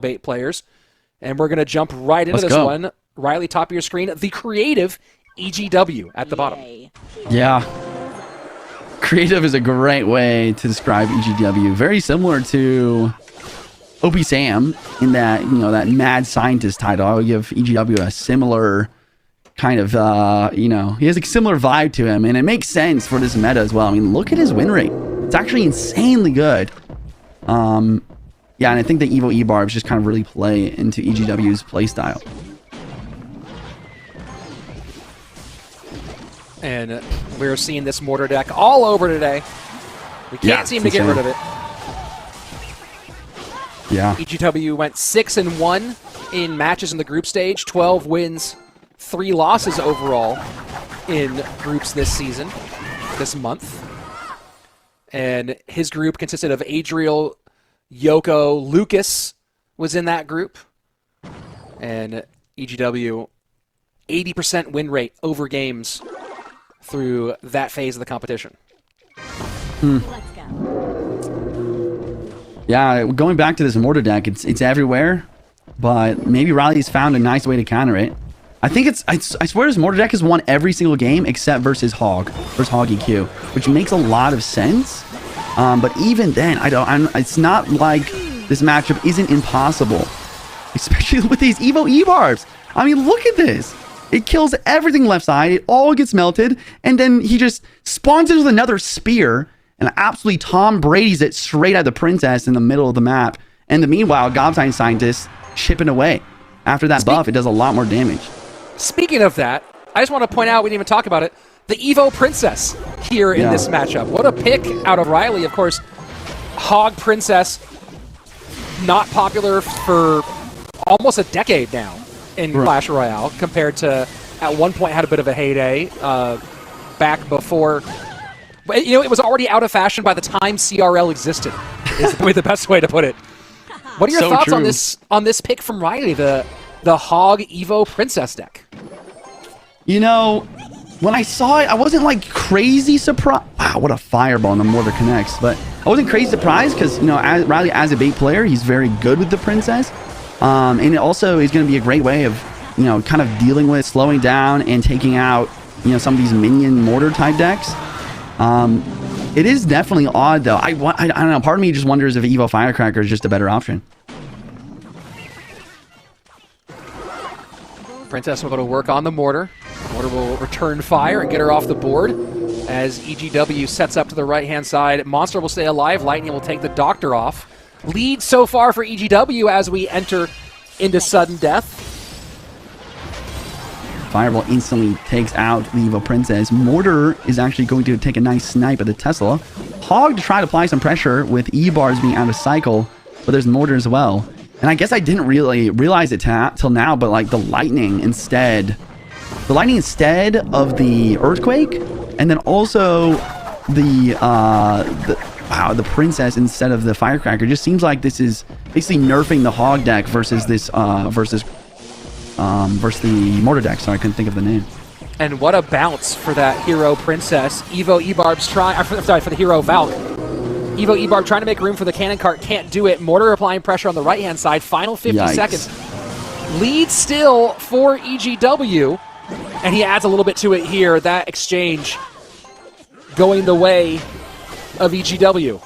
bait players. And we're going to jump right into this one. Ryley, top of your screen. The creative EGW at the bottom. Yeah. Creative is a great way to describe EGW. Very similar to OP Sam in that, that mad scientist title. I would give EGW a similar kind of, he has a similar vibe to him. And it makes sense for this meta as well. I mean, look at his win rate. It's actually insanely good. Yeah, and I think the Evo E-Barbs just kind of really play into EGW's playstyle. And we're seeing this mortar deck all over today. We can't seem to get rid of it. Yeah. EGW went 6-1 in matches in the group stage, 12 wins, 3 losses overall in groups this season, this month. And his group consisted of Adriel, Yoko, Lucas was in that group. And EGW, 80% win rate over games through that phase of the competition. Let's go. Yeah, going back to this mortar deck, it's everywhere, but maybe Ryley's found a nice way to counter it. I think I swear his mortar deck has won every single game except versus Hog EQ, which makes a lot of sense. But even then, it's not like this matchup isn't impossible, especially with these Evo E-Barbs. I mean, look at this. It kills everything left side. It all gets melted. And then he just spawns it with another spear and absolutely Tom Brady's it straight at the princess in the middle of the map. And meanwhile, Gobtine Scientist chipping away. After that buff, it does a lot more damage. Speaking of that, I just want to point out, we didn't even talk about it, the Evo Princess here in this matchup. What a pick out of Ryley. Of course, Hog Princess, not popular for almost a decade now in Clash Royale, compared to at one point had a bit of a heyday back before. It was already out of fashion by the time CRL existed, is probably the best way to put it. What are your thoughts on this pick from Ryley, the Hog Evo Princess deck? When I saw it, I wasn't like crazy surprised. Wow, what a fireball and the mortar connects. But I wasn't crazy surprised because, Ryley as a bait player, he's very good with the princess. And it also is going to be a great way of, kind of dealing with slowing down and taking out, some of these minion mortar type decks. It is definitely odd though. I don't know. Part of me just wonders if Evo Firecracker is just a better option. Princess will go to work on the mortar. Mortar will return fire and get her off the board as EGW sets up to the right-hand side. Monster will stay alive. Lightning will take the Doctor off. Lead so far for EGW as we enter into sudden death. Fireball instantly takes out the Evo Princess. Mortar is actually going to take a nice snipe at the Tesla. Hog to try to apply some pressure with E-Bars being out of cycle, but there's Mortar as well. And I guess I didn't really realize it till now, but like the lightning instead of the earthquake, and then also the princess instead of the firecracker. Just seems like this is basically nerfing the Hog deck versus this versus the mortar deck. So I couldn't think of the name. And what a bounce for that hero princess. Evo E-Barb's for the hero Valk. Evo E-Barb trying to make room for the cannon cart, can't do it. Mortar applying pressure on the right-hand side. Final 50 seconds. Lead still for EGW, and he adds a little bit to it here. That exchange going the way of EGW.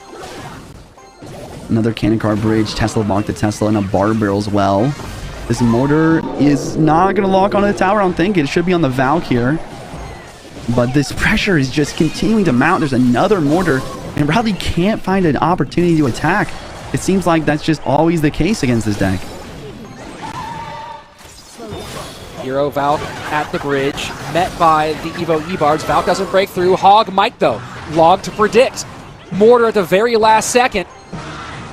Another cannon cart bridge. Tesla blocked the Tesla and a bar barrel as well. This mortar is not going to lock onto the tower, I don't think. It should be on the Valk here. But this pressure is just continuing to mount. There's another mortar. And Ryley can't find an opportunity to attack. It seems like that's just always the case against this deck. Hero Valk at the bridge, met by the Evo E-Barbs. Valk doesn't break through. Hog might though. Log to predict. Mortar at the very last second.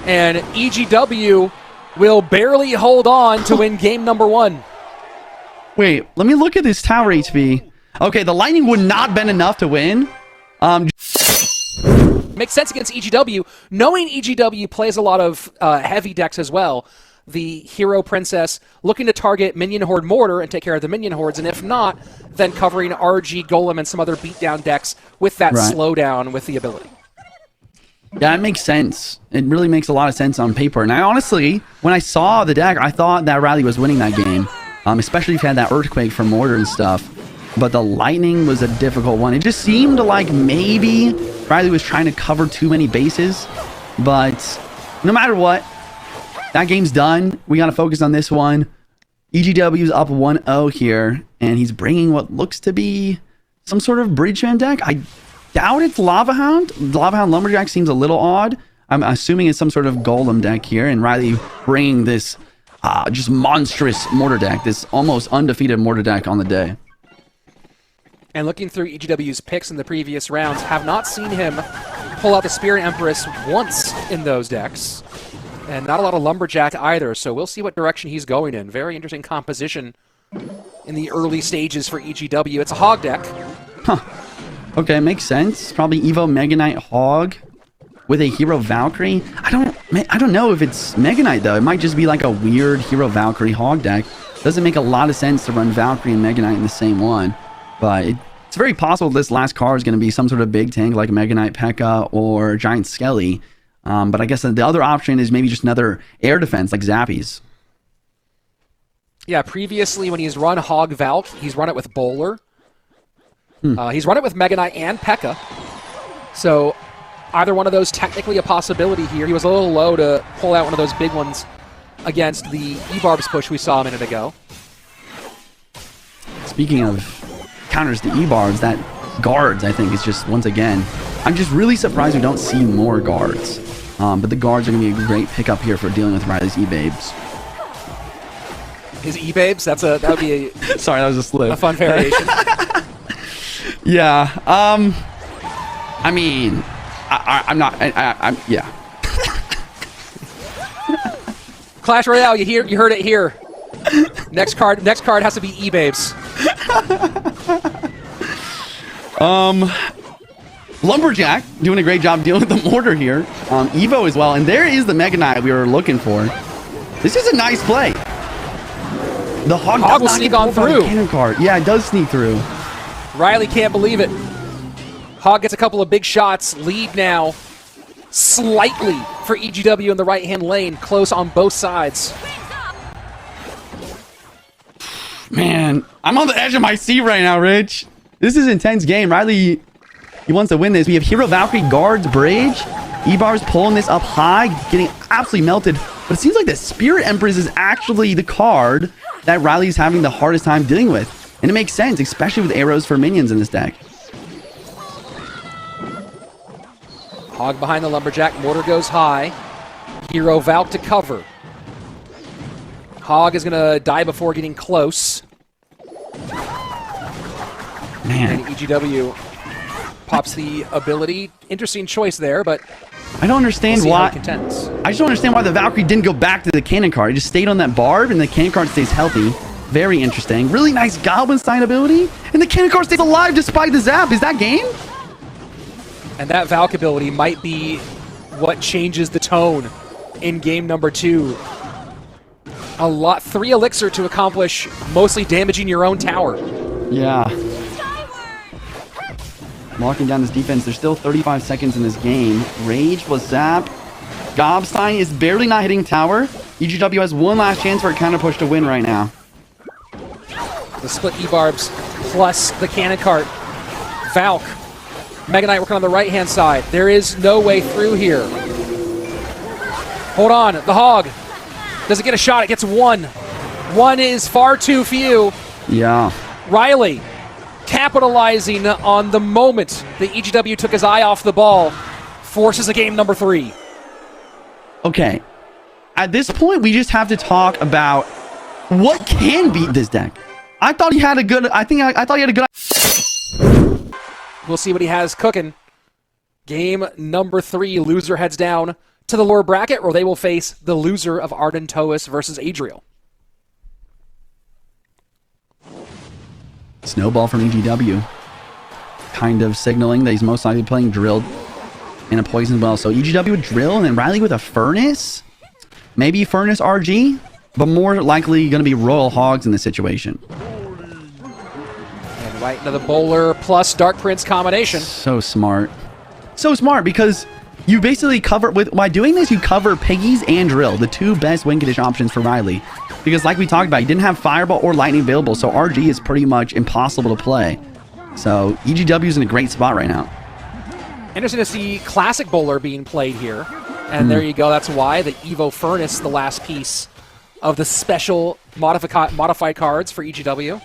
And EGW will barely hold on to win game number 1. Wait, let me look at this tower HP. Okay, the lightning would not have been enough to win. Makes sense against EGW. Knowing EGW plays a lot of heavy decks as well, the Hero Princess looking to target Minion Horde Mortar and take care of the Minion Hordes, and if not, then covering RG Golem and some other beatdown decks with that slowdown with the ability. Yeah, it makes sense. It really makes a lot of sense on paper. And I honestly, when I saw the deck, I thought that Ryley was winning that game. Especially if you had that Earthquake from Mortar and stuff. But the Lightning was a difficult one. It just seemed like maybe Ryley was trying to cover too many bases. But no matter what, that game's done. We got to focus on this one. EGW's up 1-0 here. And he's bringing what looks to be some sort of Bridgeman deck. I doubt it's Lava Hound. Lava Hound Lumberjack seems a little odd. I'm assuming it's some sort of Golem deck here. And Ryley bringing this just monstrous Mortar deck. This almost undefeated Mortar deck on the day. And looking through EGW's picks in the previous rounds, have not seen him pull out the Spirit Empress once in those decks. And not a lot of Lumberjack either, so we'll see what direction he's going in. Very interesting composition in the early stages for EGW. It's a Hog deck. Huh. Okay, makes sense. Probably Evo Mega Knight Hog with a Hero Valkyrie. I don't know if it's Mega Knight, though. It might just be like a weird Hero Valkyrie Hog deck. Doesn't make a lot of sense to run Valkyrie and Mega Knight in the same one. But it's very possible this last card is going to be some sort of big tank like Mega Knight P.E.K.K.A. or Giant Skelly. But I guess the other option is maybe just another air defense like Zappies. Yeah, previously when he's run Hog Valk, he's run it with Bowler. He's run it with Mega Knight and P.E.K.K.A. So either one of those technically a possibility here. He was a little low to pull out one of those big ones against the E-Barbs push we saw a minute ago. Speaking of counters to E-Barbs, that guards, I think, is just, once again, I'm just really surprised we don't see more guards. But the guards are going to be a great pickup here for dealing with Ryley's E-Babes. His E-Babes? That would be a, sorry, that was a slip. A fun variation. Yeah. I mean, I'm not. Yeah. Clash Royale, you heard it here. Next card has to be E-Babes. Lumberjack doing a great job dealing with the Mortar here. Evo as well, and there is the Mega Knight we were looking for. This is a nice play. The Hog will sneak on through. Cannon card. Yeah, it does sneak through. Ryley can't believe it. Hog gets a couple of big shots. Lead now slightly for EGW in the right-hand lane. Close on both sides. Man, I'm on the edge of my seat right now, Rich. This is an intense game. Ryley, he wants to win this. We have Hero Valkyrie guards Bridge. E-Bar's pulling this up high, getting absolutely melted. But it seems like the Spirit Empress is actually the card that Ryley's having the hardest time dealing with. And it makes sense, especially with arrows for minions in this deck. Hog behind the Lumberjack. Mortar goes high. Hero Valk to cover. Hog is going to die before getting close. Man. And EGW pops the ability. Interesting choice there, but I don't understand we'll why. I just don't understand why the Valkyrie didn't go back to the cannon card. It just stayed on that barb, and the cannon card stays healthy. Very interesting. Really nice Goblin Stein ability, and the cannon card stays alive despite the zap. Is that game? And that Valk ability might be what changes the tone in game number 2. 3 elixir to accomplish mostly damaging your own tower. Yeah. Locking down this defense. There's still 35 seconds in this game. Rage was zapped. Gobstein is barely not hitting tower. EGW has one last chance for a counter push to win right now. The split E-Barbs plus the cannon cart. Valk. Mega Knight working on the right-hand side. There is no way through here. Hold on. The Hog. Does it get a shot? It gets 1. 1 is far too few. Yeah. Ryley capitalizing on the moment that EGW took his eye off the ball. Forces a game number 3. Okay. At this point, we just have to talk about what can beat this deck. I thought he had a good... I thought he had a good... We'll see what he has cooking. Game number 3. Loser heads down to the lower bracket, where they will face the loser of Arden Toas versus Adriel. Snowball from EGW. Kind of signaling that he's most likely playing Drill and a Poison Well. So EGW with Drill and then Ryley with a Furnace. Maybe Furnace RG, but more likely going to be Royal Hogs in this situation. And right into the Bowler plus Dark Prince combination. So smart. So smart because You basically cover, by doing this, you cover Piggies and Drill, the two best win condition options for Ryley. Because like we talked about, he didn't have Fireball or Lightning available, so RG is pretty much impossible to play. So EGW is in a great spot right now. Interesting to see Classic Bowler being played here. And there you go. That's why the Evo Furnace, the last piece of the special modified cards for EGW.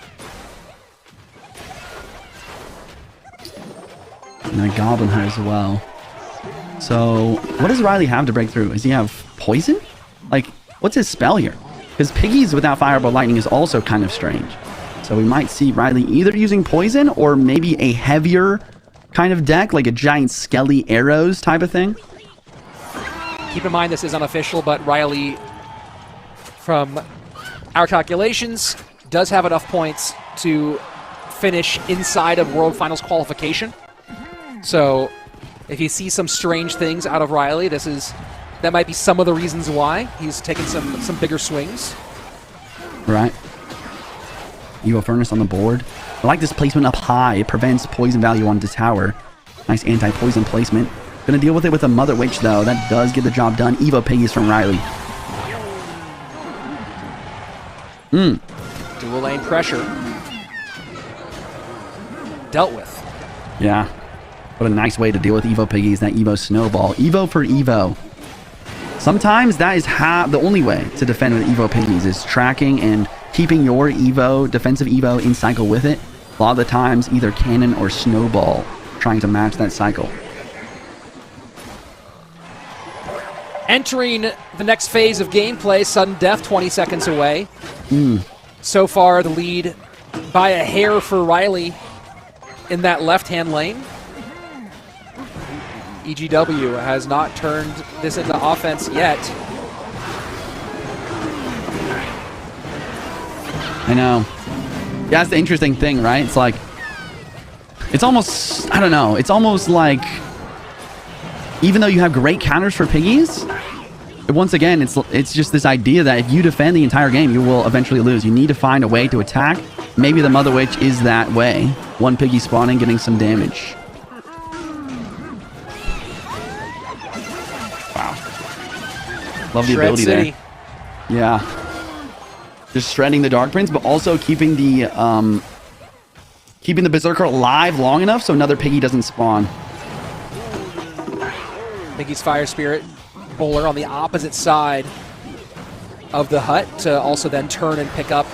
And a Goblin Heart as well. So, what does Ryley have to break through? Does he have Poison? Like, what's his spell here? Because Piggies without Fireball Lightning is also kind of strange. So we might see Ryley either using Poison or maybe a heavier kind of deck, like a giant Skelly Arrows type of thing. Keep in mind this is unofficial, but Ryley, from our calculations, does have enough points to finish inside of World Finals qualification. So if you see some strange things out of Ryley, that might be some of the reasons why he's taken some bigger swings. Right. Evo Furnace on the board. I like this placement up high. It prevents poison value on the tower. Nice anti-poison placement. Gonna deal with it with a Mother Witch, though. That does get the job done. Evo Piggies from Ryley. Dual lane pressure. Dealt with. Yeah. What a nice way to deal with Evo Piggies, that Evo Snowball. Evo for Evo. Sometimes that is the only way to defend with Evo Piggies is tracking and keeping your Evo, defensive Evo, in cycle with it. A lot of the times, either Cannon or Snowball, trying to match that cycle. Entering the next phase of gameplay, sudden death 20 seconds away. So far, the lead by a hair for Ryley in that left-hand lane. EGW has not turned this into offense yet. I know. Yeah, that's the interesting thing, right? It's like, it's almost, I don't know, it's almost like, even though you have great counters for Piggies, once again, it's just this idea that if you defend the entire game, you will eventually lose. You need to find a way to attack. Maybe the Mother Witch is that way. One Piggy spawning, getting some damage. Love the Shred ability City. there. Yeah. Just shredding the Dark Prince, but also keeping the Berserker alive long enough so another Piggy doesn't spawn. Piggy's Fire Spirit Bowler on the opposite side of the hut to also then turn and pick up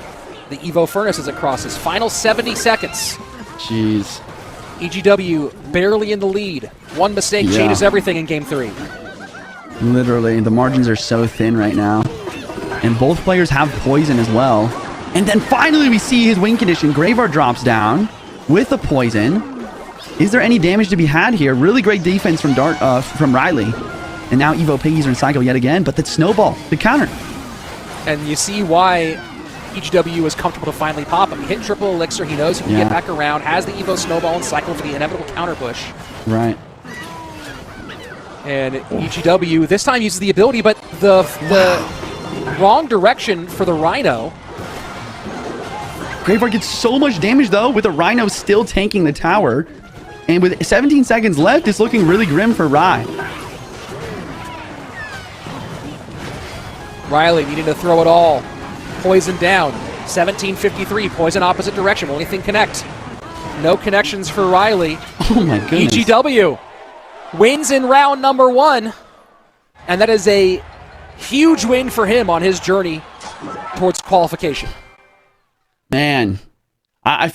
the Evo Furnace as it crosses. Final 70 seconds. Jeez. EGW barely in the lead. One mistake changes everything in Game 3. Literally, the margins are so thin right now. And both players have poison as well. And then finally we see his win condition. Graveyard drops down with the poison. Is there any damage to be had here? Really great defense from Ryley. And now Evo Piggies are in cycle yet again, but the Snowball, the counter. And you see why EGW is comfortable to finally pop him. He hit triple elixir, he knows he can get back around, has the Evo Snowball and cycle for the inevitable counter push. Right. And EGW this time uses the ability, but the wrong direction for the Rhino. Graveyard gets so much damage, though, with the Rhino still tanking the tower. And with 17 seconds left, it's looking really grim for Rye. Ryley needing to throw it all. Poison down. 1753. Poison opposite direction. Only thing connect. No connections for Ryley. Oh my goodness. EGW wins in round number 1. And that is a huge win for him on his journey towards qualification. Man, I feel